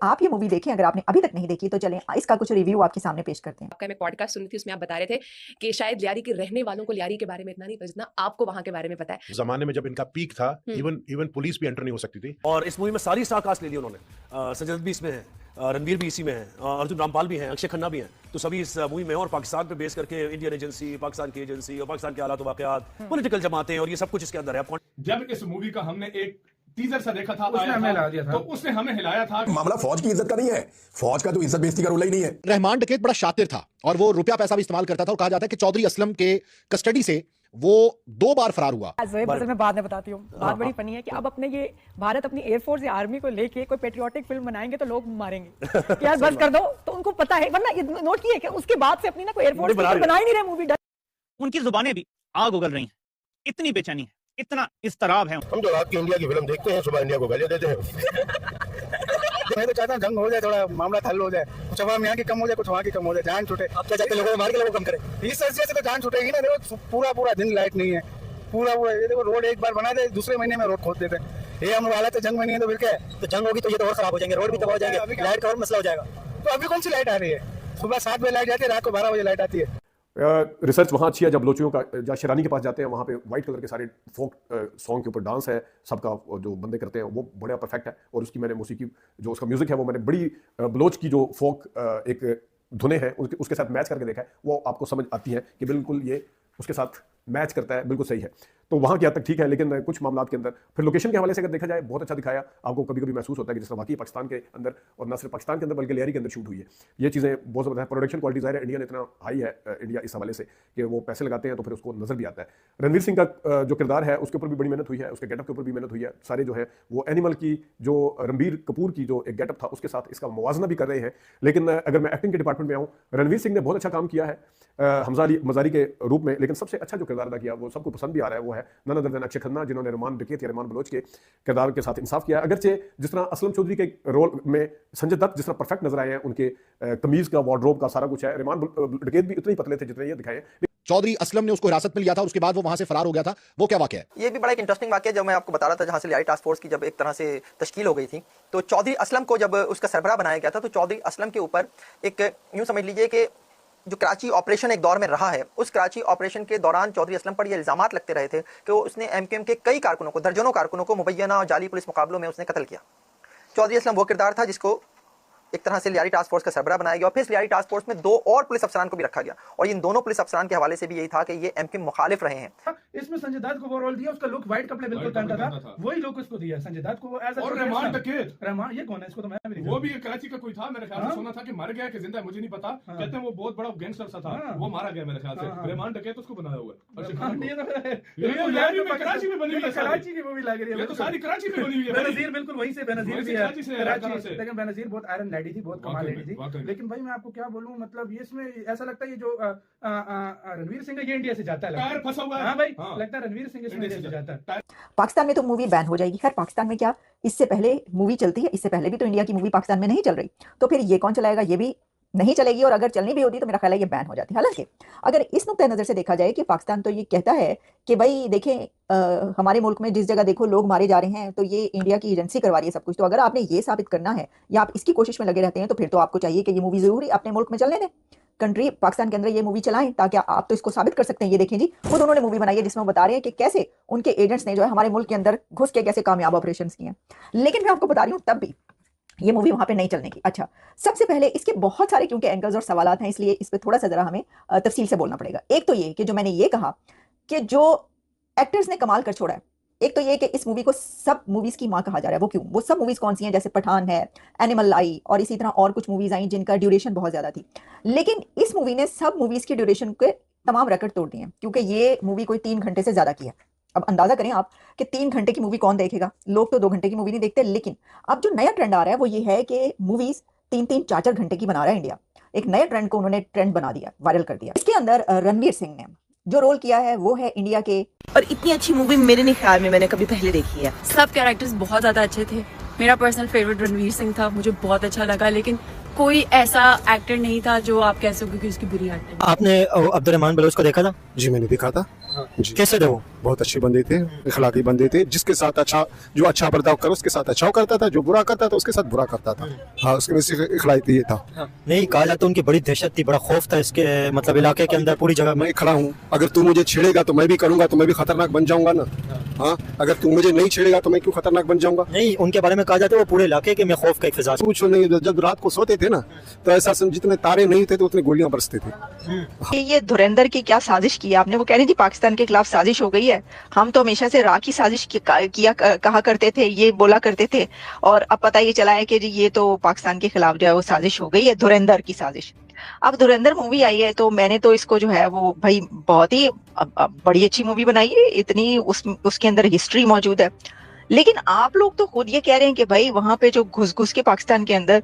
आप ये मूवी देखें, अगर आपने अभी तक नहीं देखी तो चलें इसका कुछ रिव्यू आपके सामने पेश करते हैं। आपका मैं पॉडकास्ट सुनी थी, उसमें आप बता रहे थे कि शायद लियारी के रहने वालों को लियारी के बारे में इतना नहीं पता जितना आपको वहां के बारे में पता है। जमाने में जब इनका पीक था, इवन पुलिस भी एंटर नहीं हो सकती थी। और इस मूवी में सारी स्टार कास्ट ले ली उन्होंने। संजय दत्त भी इसमें है, रणवीर भी इसी में है, अर्जुन रामपाल भी हैं, अक्षय खन्ना भी हैं। तो सभी इस मूवी में और पाकिस्तान पे बेस करके इंडियन एजेंसी, पाकिस्तान की एजेंसी और पाकिस्तान के हालात वाकयात, पॉलिटिकल जमातें और ये सब कुछ इसके अंदर है। जब इस मूवी का हमने एक टीजर सा देखा था, उसने हमें हिला दिया था। तो उसने हमें हिलाया था। मामला फौज की इज्जत का नहीं है, फौज का तो इज्जत बेइज्जती का रोल ही नहीं है। रहमान डकैत बड़ा शातिर था और वो रुपया पैसा भी इस्तेमाल करता था और कहा जाता है कि चौधरी असलम के कस्टडी से वो 2 बार फरार हुआ। मैं बाद में बताती हूँ। बात बड़ी फनी है कि अब अपने ये भारत अपनी एयरफोर्स या आर्मी को लेके कोई पेट्रियोटिक फिल्म बनाएंगे तो लोग मारेंगे कि यार बस कर दो, तो उनको पता है, वरना ये नोट किए कि उसके बाद से अपनी ना कोई एयरफोर्स बना ही नहीं रहे मूवी। उनकी जुबानें भी आग उगल रही हैं, इतनी बेचैनी है, इतना इस्तराब है। हम जो रात की इंडिया की फिल्म देखते हैं, सुबह इंडिया को गालियां देते हैं। मैं तो चाहता हूँ जंग हो जाए, थोड़ा मामला हल हो जाए, कुछ हम यहाँ की कम हो जाए, कुछ वहाँ की कम हो जाए, जान छूटे। अब क्या चाहते हैं, लोगों को मार के लोगों को कम करें। इस वजह से तो जान छूटेगी ना। देखो पूरा दिन लाइट नहीं है, पूरा ये देखो रोड एक बार बना दे, दूसरे महीने में रोड खोद देते हैं। ये हम वाला तो जंग में नहीं है तो फिर क्या है? तो जंग होगी तो ये तो और खराब हो जाएंगे, रोड भी तबाह हो जाएंगे, लाइट का और मसला हो जाएगा। तो अभी कौन सी लाइट आ रही है? सुबह 7 बजे लाइट जाती है, रात को 12 बजे लाइट आती है। रिसर्च वहाँ अच्छी है। जब बलोचियों का जहाँ शेरानी के पास जाते हैं, वहाँ पे वाइट कलर के सारे फोक सॉन्ग के ऊपर डांस है सबका, जो बंदे करते हैं वो बड़ा परफेक्ट है। और उसकी मैंने मौसीकी जो उसका म्यूजिक है वो मैंने बड़ी बलोच की जो फोक एक धुनें हैं उसके साथ मैच करके देखा है, वो आपको समझ आती है कि बिल्कुल ये उसके साथ मैच करता है, बिल्कुल सही है। तो वहाँ की हद तक ठीक है, लेकिन कुछ मामलों के अंदर फिर लोकेशन के हवाले से अगर देखा जाए बहुत अच्छा दिखाया। आपको कभी कभी महसूस होता है कि जिस तरह वाकई पाकिस्तान के अंदर, और न सिर्फ पाकिस्तान के अंदर बल्कि लियारी के अंदर शूट हुई है। ये चीज़ें बहुत ज़बरदस्त है। प्रोडक्शन क्वालिटी ज़ाहिर है इंडिया ने इतना हाई है, इंडिया इस हवाले से कि वो पैसे लगाते हैं तो फिर उसको नजर भी आता है। रणवीर सिंह का जो किरदार है उसके ऊपर भी बड़ी मेहनत हुई है, उसके गेटअप के ऊपर भी मेहनत हुई है। सारे जो है वो एनिमल की जो रणबीर कपूर की जो एक गेटअप था उसके साथ इसका मुवाजना भी कर रहे हैं। लेकिन अगर मैं एक्टिंग के डिपार्टमेंट में आऊँ, रणवीर सिंह ने बहुत अच्छा काम किया है मजारी के रूप में। लेकिन सबसे अच्छा जो किरदार अदा किया वो सबको पसंद भी आ रहा है, वो है none other than Akshaye Khanna, जिन्होंने रहमान डकैत या रहमान बलोच के किरदार के साथ इंसाफ किया। अगरचे जिस तरह असलम चौधरी के रोल में संजय दत्त जिस तरह परफेक्ट नजर आए हैं, उनके कमीज का वार्डरोब का सारा कुछ है। रहमान डकैत भी इतने ही पतले थे जितने ये दिखाए। चौधरी असलम ने उसको हिरासत में लिया था और उसके बाद वो वहां से फरार हो गया था। वो क्या वाकया है? ये भी बड़ा एक इंटरेस्टिंग वाकया है, जब मैं आपको बता रहा था जहां से लियारी टास्क फोर्स की जब एक तरह से तश्कील हो गई थी, तो चौधरी असलम को जब उसका सरबराह बनाया गया था, तो चौधरी असलम के ऊपर एक यूं समझ लीजिए कि जो कराची ऑपरेशन एक दौर में रहा है, उस कराची ऑपरेशन के दौरान चौधरी असलम पर ये इल्जामात लगते रहे थे कि उसने एमकेएम के कई कारकुनों को, दर्जनों कारकुनों को मुबैना और जाली पुलिस मुकाबलों में उसने कत्ल किया। चौधरी असलम वो किरदार था जिसको एक तरह से लियारी टास्क फोर्स का सरबराह बनाया गया, और फिर लियारी टास्क फोर्स में 2 और पुलिस अफसरान को भी रखा गया, और इन दोनों पुलिस अफसरान के हवाले से भी यही था कि ये एमकेएम मुखालिफ रहे हैं। इसमें संजय दत्त को वो रोल दिया, उसका लुक व्हाइट कपड़े बिल्कुल पहनता था, वही लुक उसको दिया संजय दत्त को एज और रहमान डकैत, रहमान ये कौन है? इसको तो मैं भी नहीं, वो भी कराची का कोई था मेरे ख्याल से। सुना था कि मर गया कि जिंदा है मुझे नहीं पता। कहते हैं वो बहुत बड़ा गैंगस्टर सा था, वो मारा गया मेरे ख्याल से। रहमान डकैत उसको बनाया हुआ है। कराची में बनी हुई है, कराची की मूवी लग रही है, ये तो सारी कराची में बनी हुई है। बेनजीर बिल्कुल वहीं से, बेनजीर भी है कराची, लेकिन बेनजीर बहुत आयरन लेडी थी, बहुत कमाल लेडी थी। लेकिन भाई मैं आपको क्या बोलूं, मतलब ये इसमें ऐसा लगता है ये जो रणवीर सिंह है ये इंडिया से जाता है, टायर फंसा हुआ है। हाँ भाई, लगता है रणवीर सिंह इसमें इंडिया से जाता है। पाकिस्तान में तो मूवी बैन हो जाएगी। खैर पाकिस्तान में क्या, इससे पहले मूवी चलती है, इससे पहले भी तो इंडिया की मूवी पाकिस्तान में नहीं चल रही, तो फिर ये कौन चलाएगा? ये भी नहीं चलेगी, और अगर चलनी भी होती तो मेरा ख्याल है ये बैन हो जाती। हालांकि अगर इस नुक्ते नज़र से देखा जाए कि पाकिस्तान तो ये कहता है कि भाई देखें हमारे मुल्क में जिस जगह देखो लोग मारे जा रहे हैं तो ये इंडिया की एजेंसी करवा रही है सब कुछ, तो अगर आपने ये साबित करना है या आप इसकी कोशिश में लगे रहते हैं तो फिर तो आपको चाहिए कि ये मूवी जरूरी अपने मुल्क में चलने दें, कंट्री पाकिस्तान के अंदर ये मूवी चलाएं, ताकि आप तो इसको साबित कर सकते हैं। ये देखें जी, खुद उन्होंने मूवी बनाई है जिसमें वो बता रहे हैं कि कैसे उनके एजेंट्स ने जो है हमारे मुल्क के अंदर घुस के कैसे कामयाब ऑपरेशन किए हैं। लेकिन मैं आपको बता रही हूँ तब भी ये मूवी वहां पे नहीं चलने की। अच्छा, सबसे पहले इसके बहुत सारे क्योंकि एंगल्स और सवालात हैं, इसलिए इस पर थोड़ा सा जरा हमें तफसील से बोलना पड़ेगा। एक तो ये कि जो मैंने ये कहा कि जो एक्टर्स ने कमाल कर छोड़ा है, एक तो ये कि इस मूवी को सब मूवीज की माँ कहा जा रहा है। वो क्यों? वो सब मूवीज कौन सी हैं? जैसे पठान है, एनिमल आई, और इसी तरह और कुछ मूवीज आई जिनका ड्यूरेशन बहुत ज्यादा थी, लेकिन इस मूवी ने सब मूवीज की ड्यूरेशन के तमाम रिकॉर्ड तोड़ दिए, क्योंकि ये मूवी कोई 3 घंटे से ज्यादा की है। अब अंदाजा करें आप कि 3 घंटे की मूवी कौन देखेगा? लोग तो 2 घंटे की मूवी नहीं देखते। लेकिन अब जो नया ट्रेंड आ रहा है वो ये है कि मूवीज 3-3, 4-4 घंटे की बना रहा है इंडिया। एक नए ट्रेंड को उन्होंने ट्रेंड बना दिया, वायरल कर दिया। इसके अंदर रणवीर सिंह ने जो रोल किया है वो है इंडिया के, और इतनी अच्छी मूवी मेरे नहीं ख्याल में मैंने कभी पहले देखी है। सब कैरेक्टर्स बहुत ज्यादा अच्छे थे। मेरा पर्सनल फेवरेट रणवीर सिंह था, मुझे बहुत अच्छा लगा, लेकिन कोई ऐसा एक्टर नहीं था जो आप कह सको कि उसकी बुरी एक्टिंग। आपने अब्दुल रहमान बलोच को देखा था? जी मैंने देखा था। कैसे थे वो? बहुत अच्छे बंदे थे, इखलाकी बंदे थे, जिसके साथ अच्छा, जो अच्छा बर्ताव करे उसके साथ अच्छा करता था, जो बुरा करता था उसके साथ बुरा करता था। हाँ, उसके वजह से इखलाकी ये था। नहीं कहा जाता उनकी बड़ी दहशत थी, बड़ा खौफ था इसके मतलब इलाके के अंदर पूरी जगह। मैं खड़ा हूँ, अगर तू मुझे छेड़ेगा तो मैं भी करूंगा, तो मैं भी खतरनाक बन जाऊंगा ना। हाँ, अगर तू मुझे नहीं छेड़ेगा तो मैं क्यों खतरनाक बन जाऊंगा? नहीं, उनके बारे में कहा जाता है वो पूरे इलाके के में खौफ का एक फिजा। पूछो नहीं, जब रात को सोते थे ना तो ऐसा जितने तारे नहीं थे तो उतने गोलियां बरसते थे। ये धुरंधर की क्या साजिश की आपने? वो कह रही थी पाकिस्तान के खिलाफ साजिश हो गई है। हम तो हमेशा से रा की साजिश कहा करते थे, ये बोला करते थे, और अब पता ये चला है कि जी ये तो पाकिस्तान के खिलाफ जो है वो साजिश हो गई है, धुरंधर की साजिश। अब धुरंधर मूवी आई है तो मैंने तो इसको जो है वो भाई बहुत ही बड़ी अच्छी मूवी बनाई है, इतनी उसके अंदर हिस्ट्री मौजूद है। लेकिन आप लोग तो खुद ये कह रहे हैं कि भाई वहां पे जो घुस के पाकिस्तान के अंदर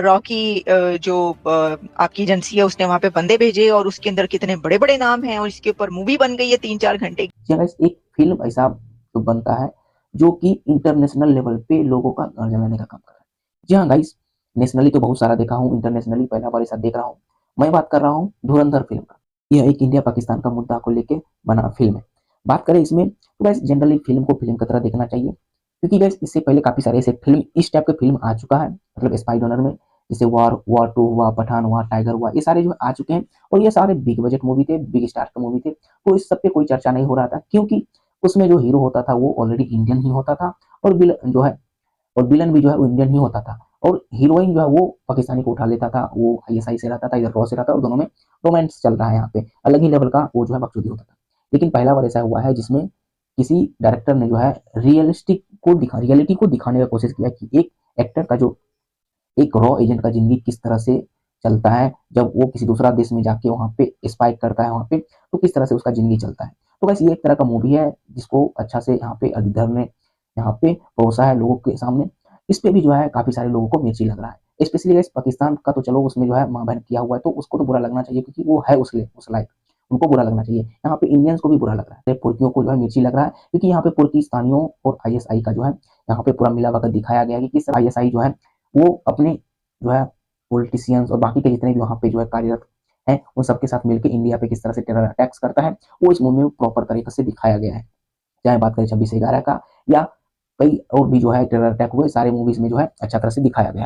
रॉकी जो आपकी एजेंसी है उसने वहां पे बंदे भेजे और उसके अंदर कितने बड़े बड़े नाम हैं और इसके ऊपर मूवी बन गई है 3-4 घंटे की। एक फिल्म ऐसा जो बनता है जो कि इंटरनेशनल लेवल पे लोगों का घर जमाने का काम कर रहा है। जी हाँ गाइस, नेशनली तो बहुत सारा देखा हूँ, इंटरनेशनली पहला बार ऐसा देख रहा हूँ। मैं बात कर रहा हूँ धुरंधर फिल्म का। यह एक इंडिया पाकिस्तान का मुद्दा को लेके बना फिल्म है। बात करें इसमें तो गाइस जनरली फिल्म को फिल्म की तरह देखना चाहिए, क्योंकि गाइस इससे पहले काफी सारे ऐसे फिल्म इस टाइप के फिल्म आ चुका है, मतलब स्पाई डॉनर में, जैसे वॉर 2 हुआ, पठान हुआ, टाइगर हुआ, ये सारे जो आ चुके हैं और ये सारे बिग बजट मूवी थे, बिग स्टार के मूवी थे। तो इस सब पे कोई चर्चा नहीं हो रहा था, क्योंकि उसमें जो हीरो होता था वो ऑलरेडी इंडियन ही होता था और विलन भी जो है वो इंडियन ही होता था, और हीरोइन जो है वो पाकिस्तानी को उठा लेता था, वो ISI से रहता था, इधर रॉ से रहता था, और दोनों में रोमांस चल रहा है। यहाँ पे अलग ही लेवल का वो जो है बकचोदी होता था। लेकिन पहला बार ऐसा हुआ है जिसमें किसी डायरेक्टर ने जो है रियलिटी को दिखाने का कोशिश किया कि एक एक्टर का जो एक रॉ एजेंट का जिंदगी किस तरह से चलता है, जब वो किसी दूसरा देश में जाके वहाँ पे स्पाई करता है वहाँ पे, तो किस तरह से उसका जिंदगी चलता है। तो बस ये एक तरह का मूवी है जिसको अच्छा से यहाँ पे अलीधर ने यहाँ पे परोसा है लोगों के सामने। इस पे भी जो है काफी सारे लोगों को मिर्ची लग रहा है, स्पेशली पाकिस्तान का। तो चलो उसमें जो है माँ बहन किया हुआ है तो उसको तो बुरा लगना चाहिए, क्योंकि वो है उस लायक, उनको बुरा लगना चाहिए। यहाँ पे इंडियंस को भी बुरा लग रहा है, पुर्तियों को जो है मिर्ची लग रहा है, क्योंकि यहाँ पे पुर्तिस्तानियों और ISI का जो है यहाँ पे पूरा मिला वक्त दिखाया गया है कि किस ISI जो है वो अपने जो है पॉलिटिशियंस और बाकी के जितने भी वहाँ पे जो है कार्यरत हैं उन सबके साथ मिलकर इंडिया पे किस तरह से टेरर अटैक्स करता है, वो इस मूवी में प्रॉपर तरीके से दिखाया गया है। चाहे बात करें 26/11 का या कई और भी जो है टेरर अटैक हुए, सारे मूवीज में जो है अच्छा तरह से दिखाया गया है।